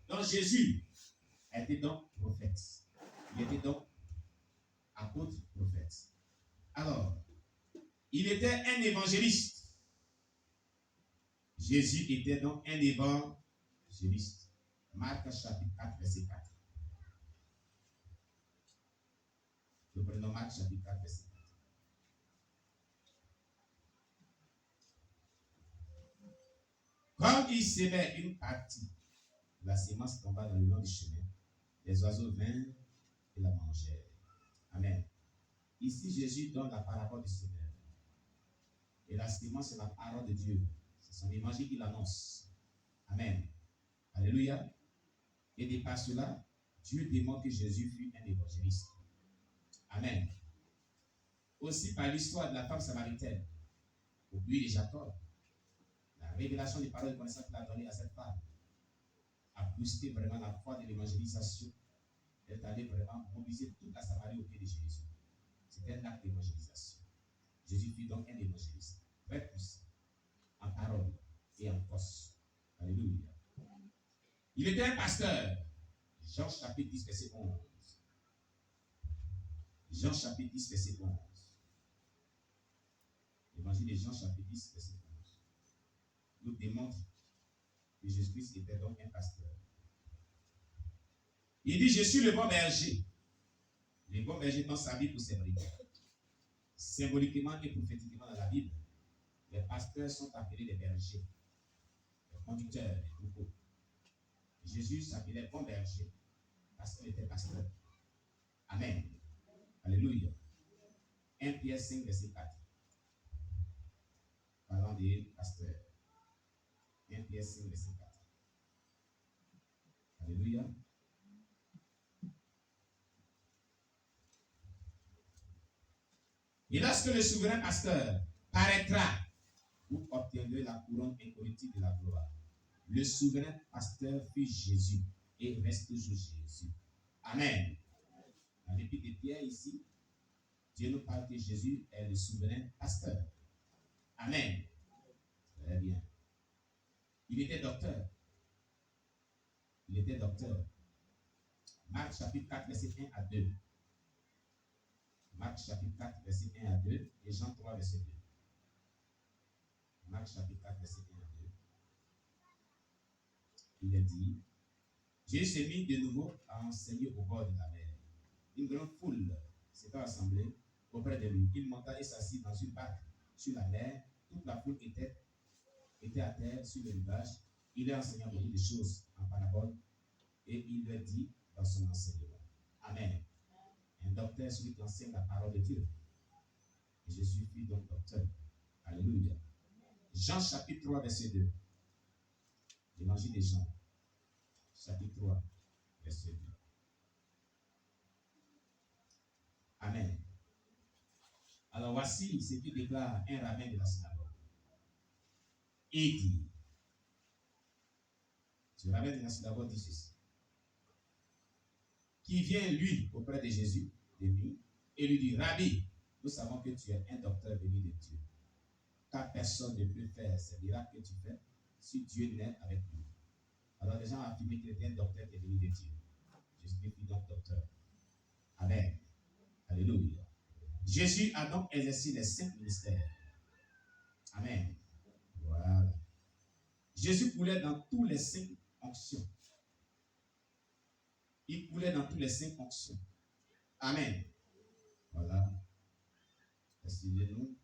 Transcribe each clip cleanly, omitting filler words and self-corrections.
Donc Jésus était donc prophète. Il était donc apôtre prophète. Alors, il était un évangéliste. Jésus était donc un évangéliste. Marc chapitre 4, verset 4. Nous prenons Marc chapitre 4, verset 4. Comme il sémait une partie, la sémence tomba dans le long du chemin. Les oiseaux vinrent et la mangèrent. Amen. Ici, Jésus donne la parabole du semeur. Et la sémence, c'est la parole de Dieu. C'est son évangile qu'il annonce. Amen. Alléluia. Et de par cela, Dieu démontre que Jésus fut un évangéliste. Amen. Aussi par l'histoire de la femme samaritaine, au puits de Jacob, la révélation des paroles de connaissance qu'il a données à cette femme a boosté vraiment la foi de l'évangélisation. Elle est allée vraiment mobiliser toute la Samarie au pied de Jésus. C'était un acte d'évangélisation. Jésus fut donc un évangéliste, très puissant, en parole et en force. Alléluia. Il était un pasteur. Jean chapitre 10, verset 11. Jean chapitre 10, verset 11. L'évangile de Jean chapitre 10, verset 11. Nous démontre que Jésus-Christ était donc un pasteur. Il dit, je suis le bon berger. Le bon berger donne sa vie pour ses brebis. Symboliquement et prophétiquement dans la Bible, les pasteurs sont appelés les bergers, les conducteurs, les troupeaux. Jésus s'appelait bon berger parce qu'il était pasteur. Amen. Alléluia. 1 Pierre 5, verset 4. Parlant des pasteurs. 1 Pierre 5, verset 4. Alléluia. Et lorsque le souverain pasteur paraîtra, vous obtiendrez la couronne incorruptible de la gloire. Le souverain pasteur fut Jésus et reste toujours Jésus. Amen. Dans l'épître de Pierre ici, Dieu nous parle que Jésus est le souverain pasteur. Amen. Très bien. Il était docteur. Il était docteur. Marc chapitre 4, verset 1 à 2. Marc chapitre 4, verset 1 à 2 et Jean 3, verset 2. Marc chapitre 4, verset 1 à 2. Il a dit, Jésus s'est mis de nouveau à enseigner au bord de la mer. Une grande foule s'était assemblée auprès de lui. Il monta et s'assit dans une barque sur la mer. Toute la foule était à terre sur le rivage. Il leur enseignait beaucoup de choses en parabole et il leur dit dans son enseignement. Amen. Un docteur, celui qui enseigne la parole de Dieu. Et Jésus fut donc docteur. Alléluia. Jean chapitre 3, verset 2. L'évangile de Jean, chapitre 3, verset 2. Amen. Alors voici ce qui déclare un rabbin de la synagogue. Il dit, ce rabbin de la synagogue dit ceci, qui vient lui auprès de Jésus, de lui, et lui dit, Rabbi, nous savons que tu es un docteur venu de Dieu, car personne ne peut faire ces miracles que tu fais si Dieu n'est avec nous. Alors les gens ont affirmé qu'il était un docteur qui est venu de Dieu. Jésus fut donc docteur. Amen. Alléluia. Jésus a donc exercé les 5 ministères. Amen. Voilà. Jésus coulait dans tous les 5 onctions. Il coulait dans tous les 5 onctions. Amen. Voilà. Asseyez-nous.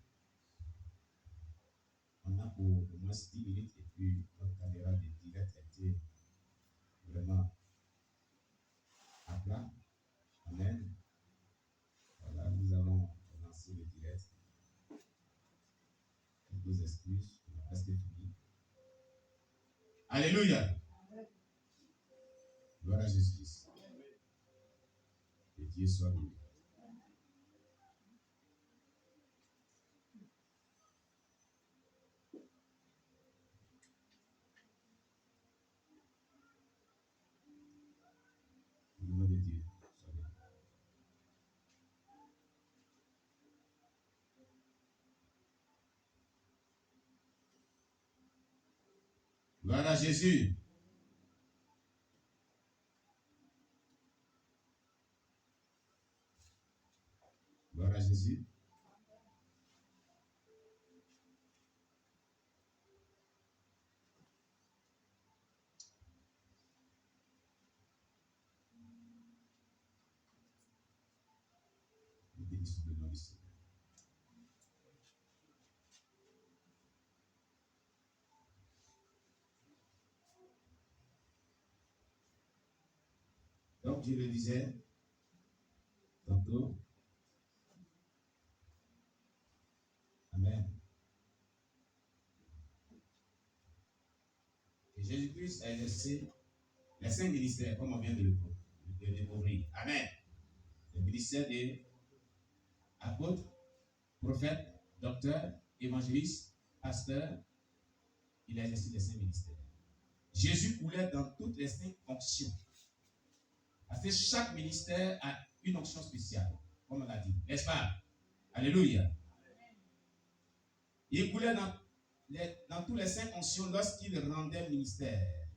On a pour au moins 10 minutes et puis notre caméra de direct était vraiment à plat. Amen. Voilà, nous allons lancer le direct. Quelques excuses, on a presque fini. Alléluia. Gloire à Jésus-Christ. Que Dieu soit loué. Au nom de Dieu. Soit loué. Gloire à Jésus. Gloire à Jésus. Nous bénissons le nom du Seigneur. Donc, je le disais tantôt. Amen. Et Jésus-Christ a exercé les 5 ministères, comme on vient de le découvrir. Amen. Le ministère des apôtres, prophètes, docteurs, évangélistes, pasteurs. Il a exercé les 5 ministères. Jésus coulait dans toutes les 5 fonctions. Parce que chaque ministère a une onction spéciale, comme on l'a dit. N'est-ce pas? Alléluia. Il coulait dans tous les 5 fonctions lorsqu'il rendait ministère.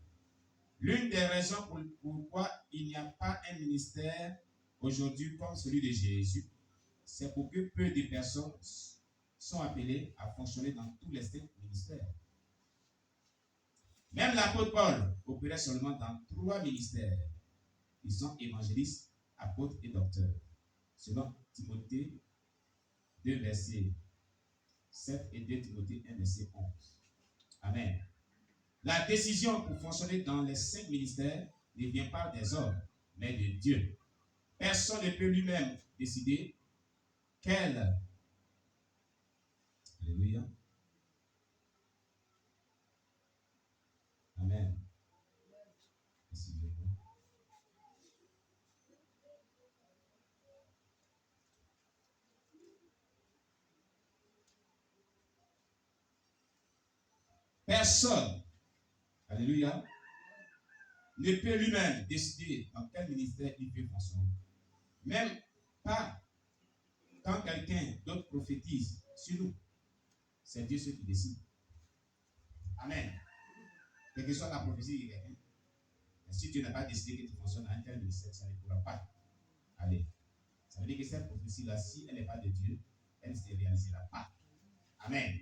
L'une des raisons pourquoi il n'y a pas un ministère aujourd'hui comme celui de Jésus, c'est pour que peu de personnes sont appelées à fonctionner dans tous les 5 ministères. Même l'apôtre Paul opérait seulement dans 3 ministères. Ils sont évangélistes, apôtres et docteurs. Selon Timothée 2, verset 7 et 2 Timothée 1, verset 11. Amen. La décision pour fonctionner dans les 5 ministères ne vient pas des hommes, mais de Dieu. Personne ne peut lui-même décider quel. Alléluia. Amen. Personne, alléluia, ne peut lui-même décider dans quel ministère il peut fonctionner. Même pas quand quelqu'un d'autre prophétise sur nous. C'est Dieu qui décide. Amen. Quelle que soit la prophétie de quelqu'un, si tu n'as pas décidé que tu fonctionnes dans un tel ministère, ça ne pourra pas aller. Ça veut dire que cette prophétie-là, si elle n'est pas de Dieu, elle ne se réalisera pas. Amen.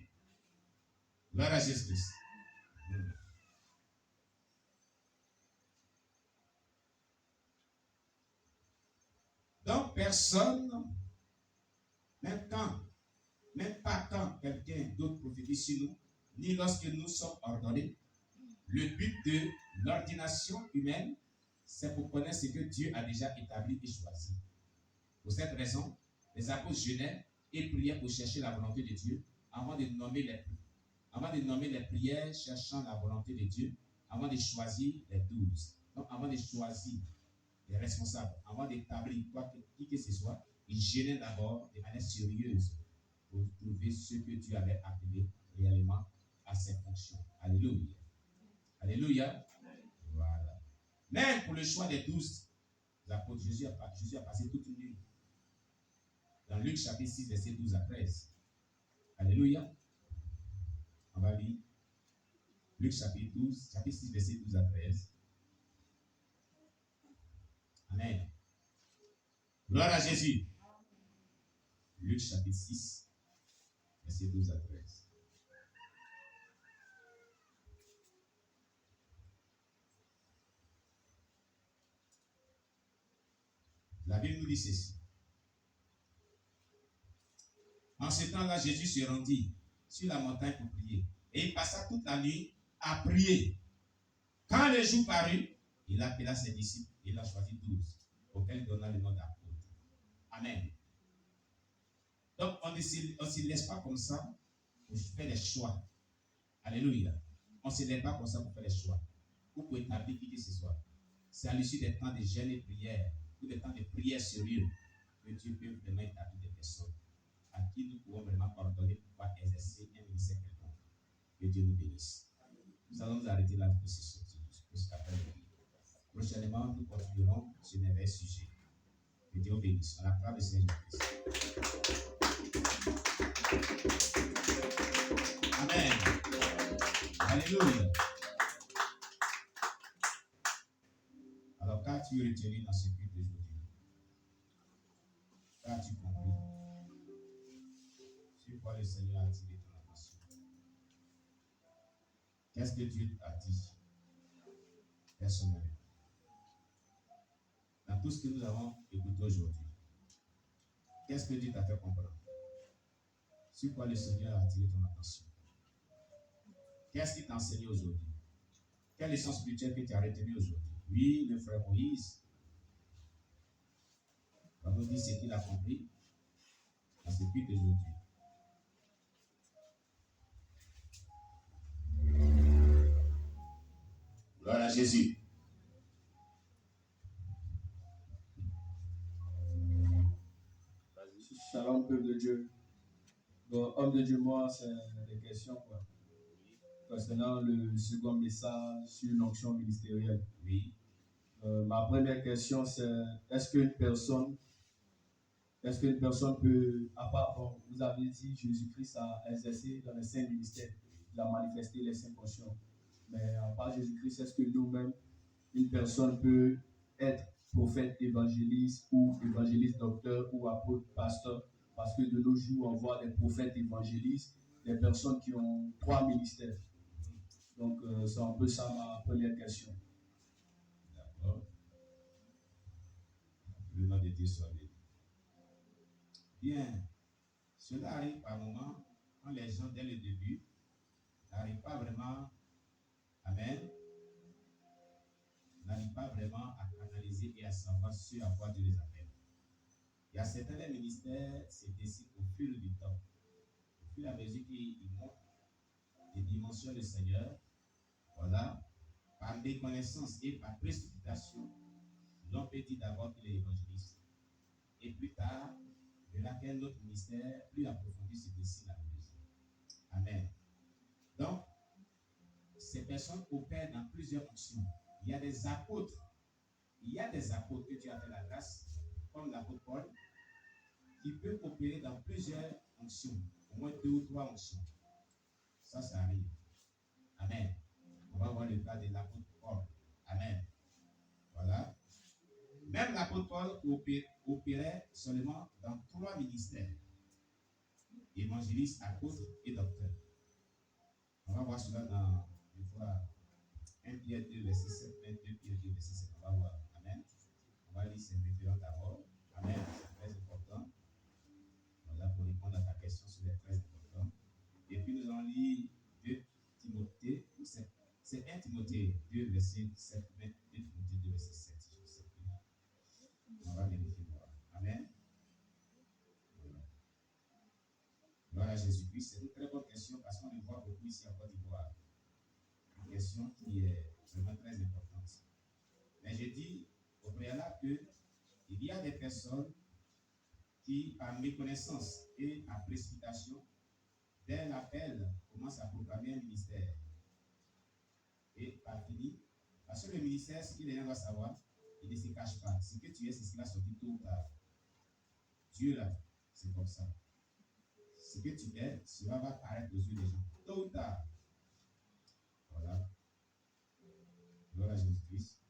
Gloire à Jésus-Christ. Donc, personne, même pas quand quelqu'un d'autre prophétise sur nous, ni lorsque nous sommes ordonnés, le but de l'ordination humaine, c'est pour connaître ce que Dieu a déjà établi et choisi. Pour cette raison, les apôtres jeûnaient et priaient pour chercher la volonté de Dieu avant de nommer les prières cherchant la volonté de Dieu, avant de choisir les 12. Donc, avant de choisir les responsables, avant d'établir qui que ce soit, ils jeûnaient d'abord de manière sérieuse pour trouver ce que Dieu avait appelé réellement à ses fonctions. Alléluia. Alléluia. Voilà. Même pour le choix des 12 apôtres, Jésus a passé toute une nuit. Dans Luc chapitre 6, verset 12 à 13. Alléluia. On va lire Luc chapitre 6, verset 12 à 13. Amen. Gloire à Jésus. Luc chapitre 6, verset 12 à 13. La Bible nous dit ceci. En ce temps-là, Jésus se rendit sur la montagne pour prier. Et il passa toute la nuit à prier. Quand le jour parut, il appela ses disciples et il a choisi 12, auxquels il donna le nom d'apôtres. Amen. Donc, on ne se laisse pas comme ça pour faire les choix. Alléluia. On ne se laisse pas comme ça pour faire les choix. Ou pour établir qui que ce soit. C'est à l'issue des temps de jeûne et prière, ou des temps de prière sérieux, que Dieu peut vraiment établir des personnes à qui nous pouvons vraiment pardonner pour pouvoir exercer un ministère quelconque. Que Dieu nous bénisse. Nous allons nous arrêter là pour cet après-midi. Prochainement, nous continuerons sur les mêmes sujets. Que Dieu bénisse. On acclame le Seigneur Jésus-Christ. Amen. Alléluia. Alors, qu'as-tu retenu dans ce culte d'aujourd'hui? Qu'as-tu compris? le Seigneur a attiré ton attention? Qu'est-ce que Dieu t'a dit personnellement? Dans tout ce que nous avons écouté aujourd'hui, qu'est-ce que Dieu t'a fait comprendre? Sur quoi le Seigneur a attiré ton attention? Qu'est-ce qu'il t'a enseigné aujourd'hui? Quelle leçon spirituelle que tu as retenue aujourd'hui? Oui, le frère Moïse va nous dire ce qu'il a compris dans ce culte d'aujourd'hui. Gloire à Jésus. Shalom, peuple de Dieu. Donc, homme de Dieu, moi, c'est des questions quoi. Concernant le second message sur l'onction ministérielle. Oui. Ma première question, c'est est-ce qu'une personne peut, à part, bon, vous avez dit Jésus-Christ a exercé dans les saints ministères, il a manifesté les saints conscients. Mais à part Jésus-Christ, est-ce que nous-mêmes, une personne peut être prophète, évangéliste ou évangéliste, docteur ou apôtre, pasteur? Parce que de nos jours, on voit des prophètes évangélistes, des personnes qui ont 3 ministères. Donc, c'est un peu ça ma première question. D'accord. Le nom de Dieu soit béni. Bien. Cela arrive par moments quand les gens, dès le début, n'arrivent pas vraiment, amen, n'arrivent pas vraiment à canaliser et à savoir ce à quoi Dieu les appelle. Il y a certains ministères, c'est décidé au fil du temps. Au fur et à mesure qu'ils montent des dimensions du Seigneur, voilà, par méconnaissance et par précipitation, l'on peut dire d'abord qu'il est évangéliste. Et plus tard, de laquelle autre ministère, plus approfondi se dessine la mesure. Amen. Donc, ces personnes opèrent dans plusieurs fonctions. Il y a des apôtres. Il y a des apôtres que Dieu a fait la grâce, comme l'apôtre Paul, qui peut opérer dans plusieurs fonctions, au moins 2 ou 3 fonctions. Ça arrive. Amen. On va voir le cas de l'apôtre Paul. Amen. Voilà. Même l'apôtre Paul opérait seulement dans 3 ministères. Évangéliste, apôtre et docteur. On va voir cela dans une fois 1 Pierre 2, verset 7, 2 Pierre 2, verset 7. On va voir. Amen. On va lire ces références d'abord. Amen. C'est très important. Voilà pour répondre à ta question, c'est très important. Et puis nous allons lire 2 Timothée. C'est 1 Timothée 2, verset 7. 2 Timothée 2, verset 7. Je sais plus. On va vérifier. Amen. Gloire à Jésus-Christ. C'est une très bonne question parce qu'on le voit beaucoup ici en Côte d'Ivoire. Une question qui est vraiment très importante. Mais je dis au préalable qu'il y a des personnes qui, par méconnaissance et par précipitation, dès l'appel, commencent à proclamer un ministère. Et par fini, parce que le ministère, ce que les gens doivent savoir, il ne se cache pas. Ce que tu es, c'est ce qui va sortir tôt ou tard. Dieu là, c'est comme ça. Ce que tu es, cela va paraître aux yeux des gens. Tôt ou tard. Voilà. Gloire à Jésus-Christ.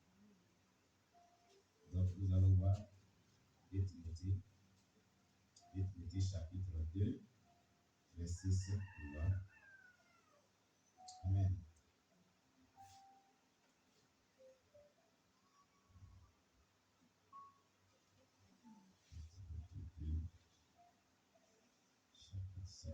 Donc, nous allons voir 2 Timothée chapitre 2, verset 7. Amen. Chapitre 7,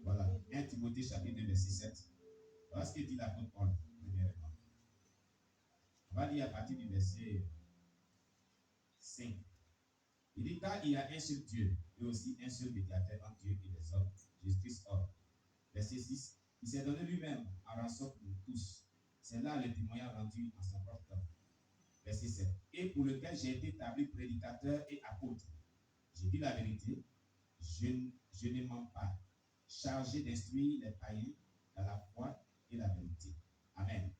voilà, 1 Timothée chapitre 2, verset 7. Voilà ce que dit l'apôtre Paul, premièrement. On va lire à partir du verset 5. Il dit, car il y a un seul Dieu, et aussi un seul médiateur entre Dieu et les hommes, Jésus-Christ homme. Verset 6. Il s'est donné lui-même en rançon pour nous tous. C'est là le témoignage rendu en son propre temps. Verset 7. Et pour lequel j'ai été établi prédicateur et apôtre. J'ai dit la vérité, je ne mens pas, chargé d'instruire les païens dans la foi et la vérité. Amen.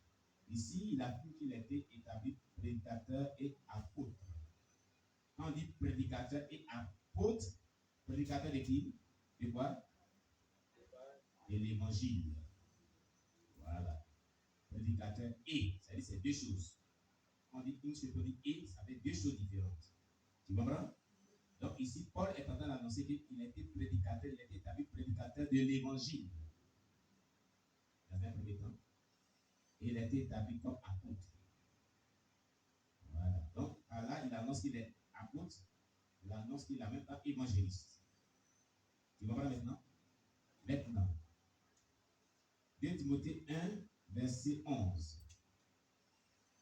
Ici, il affirme qu'il a été établi prédicateur et apôtre. Quand on dit prédicateur et apôtre, prédicateur de qui? De quoi? De l'évangile. Voilà. Prédicateur et, c'est-à-dire c'est 2 choses. on dit une chose, on dit et, ça fait deux choses différentes. Tu comprends? Donc ici, Paul est en train d'annoncer qu'il a été prédicateur, il a été établi prédicateur de l'évangile. Dans un premier temps. Et il a été établi comme apôtre. Voilà. Donc, là, il annonce qu'il est apôtre, il annonce qu'il est en même temps évangéliste. Tu comprends maintenant? Maintenant, 2 Timothée 1, verset 11.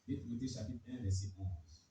2 Timothée chapitre 1, verset 11.